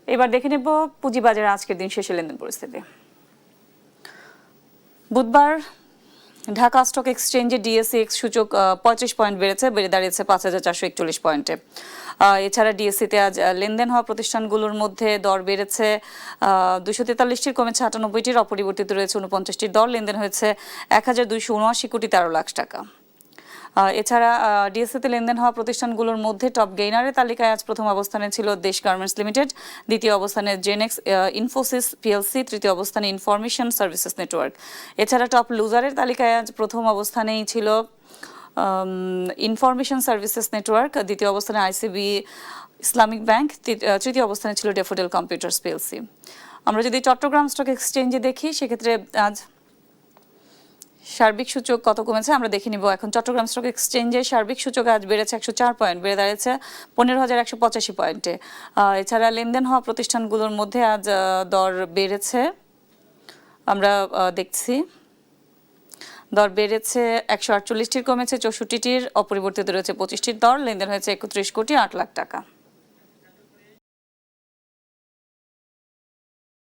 এবার দেখে নেব পুঁজিবাজারে আজকের দিন শেষে লেনদেন পরিস্থিতি। বুধবার ঢাকা স্টক এক্সচেঞ্জে ডিএসসিএক্স সূচক 35 পয়েন্ট বেড়ে দাঁড়িয়েছে 5441 পয়েন্টে। এছাড়া ডিএসসিতে আজ লেনদেন হওয়া প্রতিষ্ঠানগুলোর মধ্যে দর বেড়েছে 243টির, কমেছে 98টির, অপরিবর্তিত রয়েছে 49টির দর। লেনদেন হয়েছে 1279 কোটি 13 লাখ টাকা। এছাড়া ডিএসসিতে লেনদেন হওয়া প্রতিষ্ঠানগুলোর মধ্যে টপ গেইনারের তালিকায় আজ প্রথম অবস্থানে ছিল দেশ গার্মেন্টস লিমিটেড, দ্বিতীয় অবস্থানে জেনেক্স ইনফোসিস পিএলসি, তৃতীয় অবস্থানে ইনফরমেশন সার্ভিসেস নেটওয়ার্ক। এছাড়া টপ লুজারের তালিকায় আজ প্রথম অবস্থানেই ছিল ইনফরমেশন সার্ভিসেস নেটওয়ার্ক, দ্বিতীয় অবস্থানে আইসিবি ইসলামিক ব্যাংক, তৃতীয় অবস্থানে ছিল ড্যাফোডিল কম্পিউটার্স পিএলসি। আমরা যদি চট্টগ্রাম স্টক এক্সচেঞ্জে দেখি সেক্ষেত্রে আজ সার্বিক সূচক কত কমেছে আমরা দেখে নিব। এখন চট্টগ্রাম স্টক এক্সচেঞ্জের সার্বিক সূচক আজ বেড়েছে 104 পয়েন্ট, বেড়ে দাঁড়িয়েছে 15,185 পয়েন্টে। এছাড়া লেনদেন হওয়া প্রতিষ্ঠানগুলোর মধ্যে আজ দর বেড়েছে, আমরা দেখছি দর বেড়েছে 148টির, কমেছে 64টির, অপরিবর্তিত রয়েছে 25টির দর। লেনদেন হয়েছে 31 কোটি 8 লাখ টাকা।